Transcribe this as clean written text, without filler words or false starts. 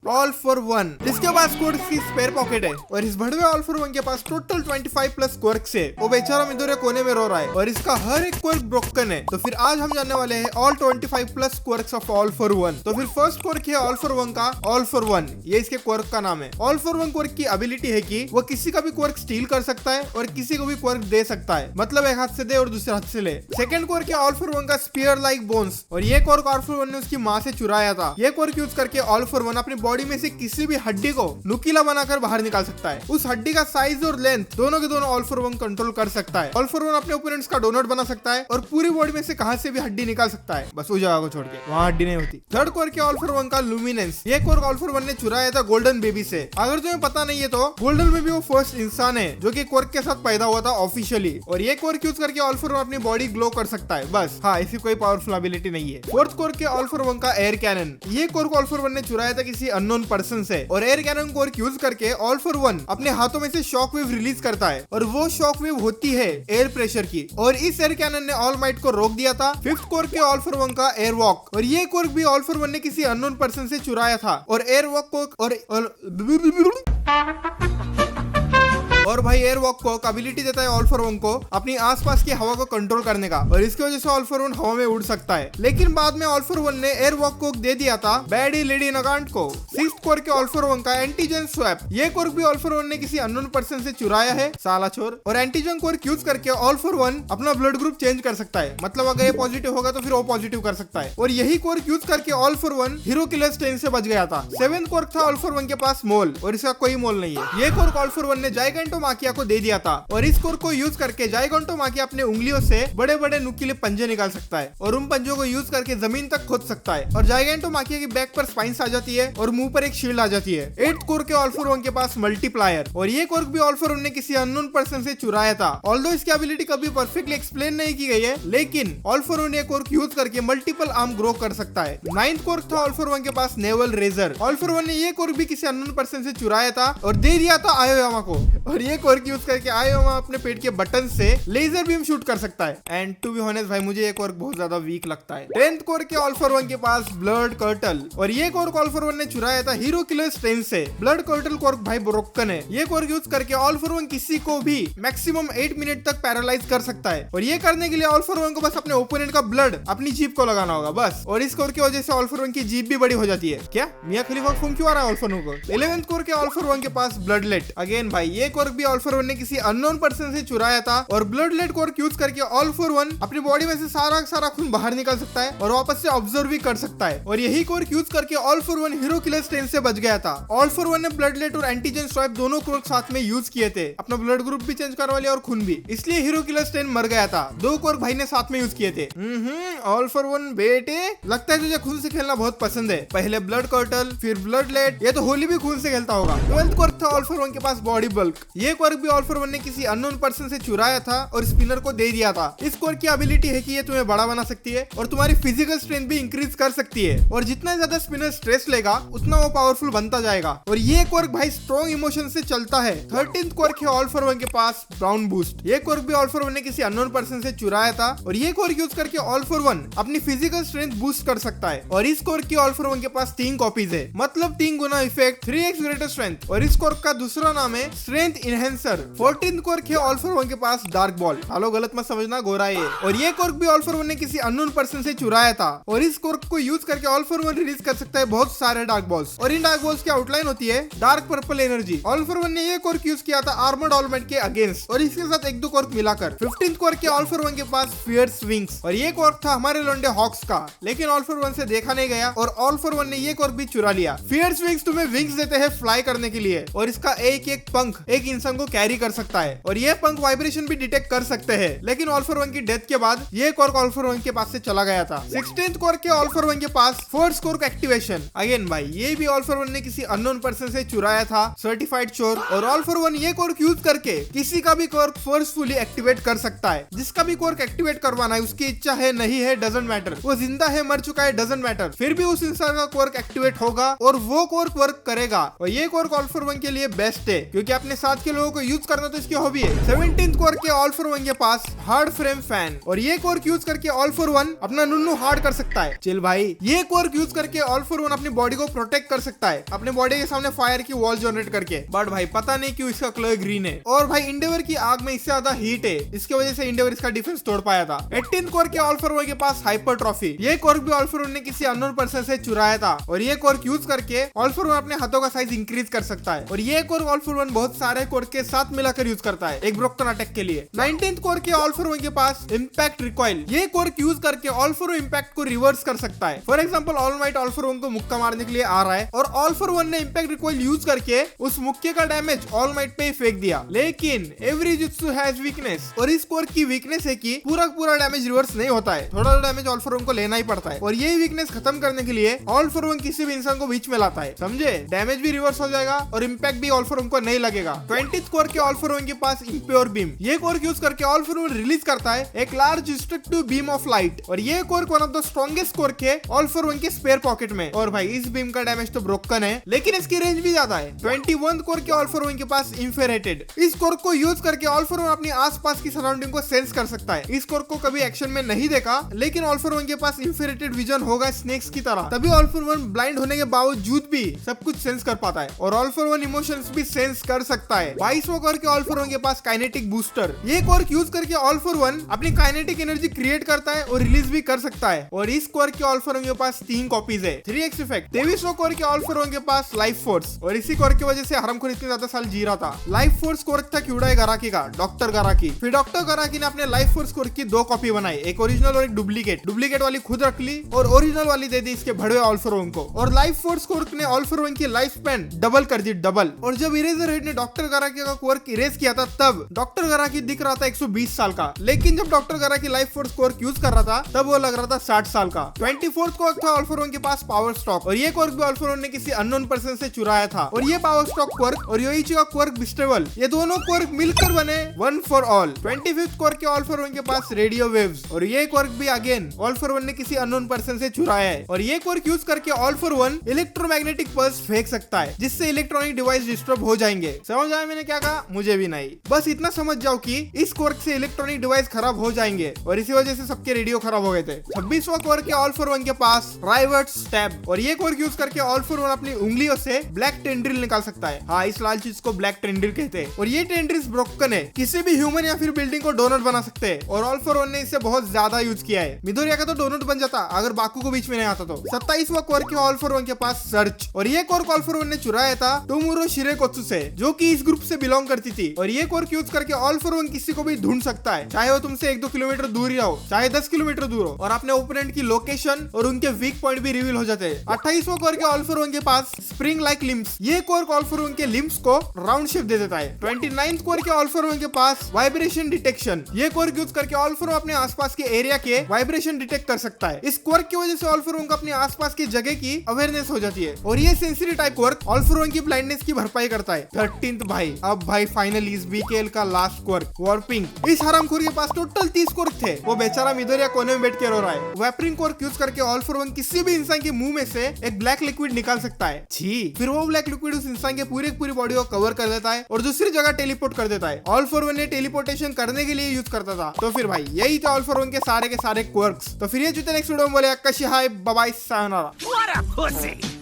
All for one. इसके पास quirks की spare pocket है और इस भड़वे ऑल फॉर वन के पास टोटल 25 प्लस क्वर्क्स है। वो बेचारा मिदोरे कोने में रो रहा है और इसका हर एक क्वर्क ब्रोकन है। तो फिर आज हम जानने वाले हैं all 25 plus quirks of all for one. तो फिर फर्स्ट क्वर्क है ऑल फॉर वन का ऑल फॉर वन, ये इसके क्वर्क का नाम है। ऑल फॉर वन क्वर्क की एबिलिटी है कि वो किसी का भी क्वर्क स्टील कर सकता है और किसी को भी क्वर्क दे सकता है, मतलब एक हाथ से दे और दूसरे हाथ से ले। सेकंड क्वर्क है ऑल फॉर वन का स्पीयर लाइक बोन्स, और ये क्वर्क ऑल फॉर वन ने उसकी माँ से चुराया था। ये क्वर्क यूज करके ऑल फॉर वन अपनी बॉडी में से किसी भी हड्डी को नुकीला बनाकर बाहर निकाल सकता है। उस हड्डी का साइज और लेंथ दोनों के दोनों ऑल फॉर वन कंट्रोल कर सकता है। ऑल फॉर वन अपने ओपोनेंट्स का डोनट बना सकता है और पूरी बॉडी में से कहां से भी हड्डी निकाल सकता है, बस उस जगह को छोड़ के, वहां हड्डी नहीं होती। थर्ड क्वर्क है ऑल फॉर वन का लुमिनेंस। ये क्वर्क ऑल फॉर वन ने चुराया था गोल्डन बेबी से। अगर तुम्हें पता नहीं है तो गोल्डन बेबी वो फर्स्ट इंसान है जो कि क्वर्क के साथ पैदा हुआ था ऑफिशियली, और ये क्वर्क यूज करके ऑल फॉर वन अपनी बॉडी ग्लो कर सकता है, बस। हाँ, इसकी कोई पावरफुल एबिलिटी नहीं है। फोर्थ क्वर्क है ऑल फॉर वन का एयर कैनन। ये क्वर्क ऑल फॉर वन ने चुराया था किसी अननोन पर्सन से, और एयर कैनन क्वर्क यूज करके ऑल फॉर वन अपने हाथों में से शॉक वेव रिलीज करता है, और वो शॉक वेव होती है एयर प्रेशर की, और इस एयर कैनन ने ऑल माइट को रोक दिया था। फिफ्थ क्वर्क है ऑल फॉर वन का एयर वॉक, और ये क्वर्क भी ऑल फॉर वन ने किसी अननोन पर्सन से चुराया था, और एयर वॉक को और भाई एयर वॉक को एबिलिटी देता है ऑल फॉर वन को अपनी आसपास की हवा को कंट्रोल करने का, और इसकी वजह से ऑल फॉर वन हवा में उड़ सकता है। लेकिन बाद में ऑल फॉर वन ने एयर वॉक को दे दिया था बैडी लेडी नगांट को। सिक्स्थ क्वर्क के ऑल फॉर वन का एंटीजन स्वैप। ये क्वर्क भी ऑल फॉर वन ने किसी अननोन पर्सन से चुराया है, साला चोर। और एंटीजन क्वर्क यूज करके ऑल फॉर वन अपना ब्लड ग्रुप चेंज कर सकता है, मतलब अगर ये पॉजिटिव होगा तो फिर वो पॉजिटिव कर सकता है, और यही क्वर्क यूज करके all for one hero killer strain से बच गया था। सेवेंथ क्वर्क था ऑल फॉर वन के पास मोल, और इसका कोई मोल नहीं है। ये क्वर्क ऑल फॉर वन ने जाइगेंटोमाकिया को दे दिया था, और इस क्वर्क को यूज करके जाइगेंटोमाकिया अपने उंगलियों से बड़े बड़े नुकीले पंजे निकाल सकता है, और उन पंजों को यूज करके जमीन तक खोद सकता है, और जाइगेंटोमाकिया की बैक पर स्पाइन्स आ जाती है और मुंह पर एक शील्ड आ जाती है। एट्थ क्वर्क के ऑल फॉर वन के पास मल्टीप्लायर, और ये क्वर्क भी ऑल फॉर वन ने किसी अननोन पर्सन से चुराया था। ऑल्दो इसकी एबिलिटी कभी परफेक्टली एक्सप्लेन नहीं की गई है, लेकिन ऑल फॉर वन ये क्वर्क यूज करके मल्टीपल आर्म ग्रो कर सकता है। नाइन्थ क्वर्क था ऑल फॉर वन के पास navel razor. All for one ने ये क्वर्क भी किसी अननोन पर्सन से चुराया था और दे दिया था आयोयामा को, और ये क्वर्क यूज करके आयोयामा अपने पेट के बटन से लेजर बीम शूट कर सकता है। एंड टू बी ऑनेस्ट भाई, मुझे ये क्वर्क बहुत ज्यादा वीक लगता है। 10th क्वर्क के ऑल फॉर वन के पास ब्लड कर्टल, और ये क्वर्क ऑल फॉर वन ने चुराया था हीरो किलर स्ट्रेन से। ब्लड कर्टल क्वर्क भाई ब्रोकन है। ये क्वर्क यूज करके ऑल फॉर वन किसी को भी मैक्सिमम 8 मिनट तक पैरालाइज कर सकता है, और ये करने के लिए ऑल फॉर वन को बस अपने ओपोनेंट का ब्लड अपनी जीभ को लगाना होगा, बस। और इस क्वर्क की वजह से ऑल फॉर वन की जीभ भी बड़ी हो जाती है। क्या मियां खलीफा फोन क्यों आ रहा है ऑल फॉर वन को? 11th क्वर्क के ऑल फॉर वन के पास ब्लडलेट। अगेन भाई, ये क्वर्क भी ऑल फॉर वन ने किसी अननोन पर्सन से चुराया था, और ब्लडलेट क्वर्क यूज करके ऑल फॉर वन अपनी बॉडी में से सारा खून बाहर निकाल सकता है और वापस से ऑब्जर्व भी कर सकता है, और यही क्वर्क यूज करके all for one hero killer strain से बच गया था। ऑल फॉर वन ने ब्लडलेट और एंटीजन स्वाइप दोनों क्वर्क साथ में यूज किए थे, अपना ब्लड ग्रुप भी चेंज करवा लिया और खून भी, इसलिए हीरो किलर स्ट्रेन मर गया था। दो क्वर्क भाई ने साथ में यूज किए थे। ऑल फॉर वन बेटे, लगता है तुझे खून से खेलना बहुत पसंद है। पहले ब्लड कर्टल, फिर ब्लडलेट, ये तो होली भी खून से खेलता होगा। 12th क्वर्क था ऑल फॉर वन के पास बॉडी बल्क। ये क्वर्क भी ऑल फॉर वन ने किसी अननोन पर्सन से चुराया था और स्पिनर को दे दिया था। इस क्वर्क की एबिलिटी है कि ये तुम्हें बड़ा बना सकती है और तुम्हारी फिजिकल स्ट्रेंथ भी इंक्रीज कर सकती है, और जितना ज्यादा स्पिनर स्ट्रेस लेगा उतना वो पावरफुल बनता जाएगा। और ये क्वर्क भाई स्ट्रॉन्ग इमोशन से चलता है। 13th क्वर्क है ऑल फॉर वन के पास ब्राउन बूस्ट। ये क्वर्क भी ऑल फॉर वन ने किसी अननोन पर्सन से चुराया था, और ये क्वर्क यूज करके ऑल फॉर वन अपनी फिजिकल स्ट्रेंथ बूस्ट कर सकता है। और इस क्वर्क की ऑल फॉर वन के पास 3 कॉपीज है, मतलब 3 गुना इफेक्ट, 3x ग्रेटर स्ट्रेंथ, और इस क्वर्क का दूसरा नाम है स्ट्रेंथ इनहेंसर। 14th क्वर्क है ऑल फॉर वन के पास डार्क बॉल। हालो, गलत मत समझना, गोरा है। और ये क्वर्क भी ऑल फॉर वन ने किसी अननोन पर्सन से चुराया था, और इस क्वर्क को यूज करके ऑल फॉर वन रिलीज कर सकता है बहुत सारे डार्क बॉल्स, और इन डार्क बॉल्स की आउटलाइन होती है dark purple energy. All for one ने ये क्वर्क यूज किया था आर्मर्ड ऑलमेट के अगेंस्ट, और इसके साथ 1-2 क्वर्क मिलाकर। 15th क्वर्क के ऑल फॉर वन के पास फियर्स विंग्स, और ये क्वर्क था हमारे लोंडे हॉक्स का, लेकिन ऑल फॉर वन से देखा नहीं गया और ऑल फॉर वन ने ये क्वर्क भी चुरा लिया। फियर्स विंग्स तुम्हें विंग्स देते हैं फ्लाई करने के लिए, और इसका एक पंख एक इंसान को कैरी कर सकता है, और ये पंख वाइब्रेशन भी डिटेक्ट कर सकते हैं। लेकिन ऑल फॉर वन की डेथ के बाद ये क्वर्क ऑल फॉर वन के पास से चला गया था। 16th क्वर्क के ऑल फॉर वन के पास फोर्स क्वर्क एक्टिवेशन। अगेन भाई, ये भी ऑल फॉर वन ने किसी अननोन पर्सन से चुराया था, सर्टिफाइड चोर। और ऑल फॉर वन ये क्वर्क यूज करके किसी का भी क्वर्क फोर्सफुली एक्टिवेट कर सकता है। जिसका भी क्वर्क एक्टिवेट करवाना है, उसकी इच्छा है नहीं है डजंट मैटर, वो जिंदा है मर चुका है डजंट मैटर, फिर भी उस इंसान का क्वर्क एक्टिवेट होगा और वो क्वर्क वर्क करेगा। और ये क्वर्क ऑल फॉर वन के लिए बेस्ट है, क्योंकि अपने साथ के लोगों को यूज करना तो इसकी हॉबी है। 17th कोर के ऑल फॉर वन के पास हार्ड फ्रेम फैन, और ये कोर यूज करके ऑल फॉर वन अपना नुन्नू हार्ड कर सकता है। चिल भाई, ये कोर यूज करके ऑल फॉर वन अपनी बॉडी को प्रोटेक्ट कर सकता है, अपने बॉडी के सामने फायर की वॉल जनरेट करके। बट भाई पता नहीं क्यों इसका कलर ग्रीन है। और भाई इंडेवर की आग में इससे ज्यादा हीट है, इसकी वजह से इंडेवर इसका डिफेंस तोड़ पाया था। 18th कोर के ऑल फॉर वन के पास हाइपर ट्रॉफी, ये कोर भी ऑल फॉर वन ने किसी अननोन पर्सन से चुराया था, और ये कोर यूज करके ऑल फॉर वन अपने हाथों का साइज इंक्रीज कर सकता है। और ये कोर ऑल फॉर वन बहुत सारे कोर के साथ मिलाकर यूज करता है एक ब्रोकन अटैक के लिए। 19th कोर के ऑल फॉर वन के पास इंपैक्ट रिकॉइल, ये कोर यूज करके ऑल फॉर वन इंपैक्ट को रिवर्स कर सकता है। For example all might all for one को मुक्का मारने के लिए आ रहा है, और ऑल फॉर वन ने इंपैक्ट रिकॉइल यूज करके उस मुक्के का डैमेज ऑल माइट पे फेंक दिया। लेकिन एवरी जुत्सु हैज वीकनेस, और इस कोर की वीकनेस है कि पूरा डैमेज रिवर्स नहीं होता है, थोड़ा डैमेज ऑल फॉर वन को लेना ही पड़ता है। और ये वीकनेस खत्म करने के लिए ऑल फॉर वन किसी भी इंसान को बीच में लाता है, समझे? डैमेज भी रिवर्स हो जाएगा और इंपैक्ट भी ऑल फॉर वन को नहीं लगेगा। 20th कोर के ऑल फॉर वन के पास इम्प्योर बीम, ये कोर यूज करके ऑल फॉर वन रिलीज करता है एक large destructive beam of light, और ये core one of the strongest core के ऑल फॉर वन के स्पेयर पॉकेट में। और भाई इस बीम का डैमेज तो ब्रोकन है, लेकिन इसकी रेंज भी ज्यादा है। 21th कोर के ऑल फॉर वन के पास इंफ्रारेड, इस कोर को यूज करके ऑल फॉर वन अपनी आसपास की सराउंडिंग को सेंस कर सकता है। इस कोर को कभी एक्शन में नहीं देखा, लेकिन ऑल फॉर वन के पास इंफ्रारेड विजन होगा स्नेक्स की तरह, तभी ऑल फॉर वन ब्लाइंड होने के बावजूद भी सब कुछ सेंस कर पाता है, और ऑल फॉर वन इमोशंस भी सेंस कर सकता है। 22वां कोर के ऑल फॉर वन के पास काइनेटिक बूस्टर, ये कोर यूज करके ऑल फॉर वन अपनी काइनेटिक एनर्जी क्रिएट करता है और रिलीज भी कर सकता है। और इस कोर के ऑल फॉर वन के पास 3 कॉपीज है, 3x इफेक्ट। 23वां कोर के ऑल फॉर वन के पास लाइफ फोर्स, और इसी कोर की वजह से हरमखोर इतने ज्यादा साल जी रहा था। लाइफ फोर्स कोर था क्यूडाई गराकी का, डॉक्टर गराकी। फिर डॉक्टर गराकी ने अपने लाइफ फोर्स कोर की 2 कॉपी बनाई, एक ओरिजिनल और एक डुप्लीकेट। डुप्लीकेट वाली खुद रख ली और ओरिजिनल वाली दे दी इसके भड़वे ऑल फॉर वन को। और लाइफ फोर्स कोर ने ऑल फॉर वन की लाइफ स्पैन डबल कर दी, डबल। और जब इरेजर हेड ने डॉक्टर गराकी का कोर इरेज किया था, तब डॉक्टर गराकी दिख रहा था 120 साल का, लेकिन जब doctor Garaki life force core use कर रहा था, तब वो लग रहा था 60 साल का। 24th कोर था ऑल फॉर वन के पास पावर स्टॉक, और ये कोर भी ऑल फॉर वन ने किसी अननोन पर्सन से चुराया था। और ये पावर स्टॉक कोर और योइची का कोर बिस्टेबल, ये दोनों कोर मिलकर बने one for all. 25th core के ऑल फॉर वन के पास रेडियो वेव्स, और ये कोर भी अगेन ऑल फॉर वन ने किसी अननोन पर्सन से चुराया है। और ये कोर यूज करके all for one electromagnetic pulse फेंक सकता है, जिससे इलेक्ट्रॉनिक डिवाइस डिस्टर्ब हो जाएंगे। समझ आया मैंने क्या कहा? मुझे भी नहीं, बस इतना समझ जाओ कि इस कोर से इलेक्ट्रॉनिक डिवाइस खराब हो जाएंगे, और इसी वजह से सबके रेडियो खराब हो गए थे। 26वां कोर के ऑल फॉर वन के पास राइवर्ट स्टैब, और ये कोर यूज करके ऑल फॉर वन अपनी उंगलियों से ब्लैक टेंड्रिल निकाल सकता है। हाँ, इस लाल चीज को ब्लैक टेंड्रिल कहते हैं। और ये टेंड्रिल्स ब्रोकन है, किसी भी ह्यूमन या फिर बिल्डिंग को डोनट बना सकते हैं, और ऑल फॉर वन ने इसे बहुत ज्यादा यूज किया है। मिडोरिया का तो डोनट बन जाता अगर बाकू को बीच में नहीं आता तो। 27वां कोर के ऑल फॉर वन के पास सर्च, और ये कोर ऑल फॉर वन ने चुराया था टोमोरो शिरेकोत्सु से, जो कि इस ग्रुप से बिलोंग करती थी। और ये कोर यूज करके ऑल फॉर वन किसी को भी ढूंढ सकता है, चाहे वो तुमसे 1-2 किलोमीटर दूर ही रहो, चाहे 10 किलोमीटर दूर हो, और अपने ओपोनेंट की लोकेशन और उनके वीक पॉइंट भी रिवील हो जाते हैं। 28वां कोर के ऑल फॉर वन के पास स्प्रिंग लाइक लिम्स, ये कोर ऑल फॉर वन के लिम्स को राउंड शेप दे देता है। 29th कोर के ऑल फॉर वन के पास वाइब्रेशन डिटेक्शन, ये कोर यूज करके ऑल फॉर वन अपने आसपास के एरिया के वाइब्रेशन डिटेक्ट कर सकता है। इस कोर की वजह से ऑल फॉर वन को अपने आसपास की जगह की अवेयरनेस हो जाती है, और ये sensitive type core all for one की ब्लाइंडनेस की भरपाई करता है। 13th भाई, अब भाई फाइनली इस बीकेएल का लास्ट कोर वार्पिंग। इस हरामखोर के पास टोटल 30 कोर थे, वो बेचारा मिडोरिया कोने में बैठ के रो रहा है। वैपरिंग कोर यूज करके ऑल फॉर वन किसी भी इंसान के मुंह में से एक ब्लैक लिक्विड निकाल सकता है। छी, फिर वो ब्लैक लिक्विड उस इंसान के पूरी बॉडी को कवर कर देता है और दूसरी जगह टेलीपोर्ट कर देता है। ऑल फॉर वन ने टेलीपोर्टेशन करने के लिए यूज करता था। तो फिर भाई यही था ऑल फॉर वन के सारे क्वर्क्स। तो फिर ये नेक्स्ट वीडियो में बोले कशी हाय बाय सायोनारा।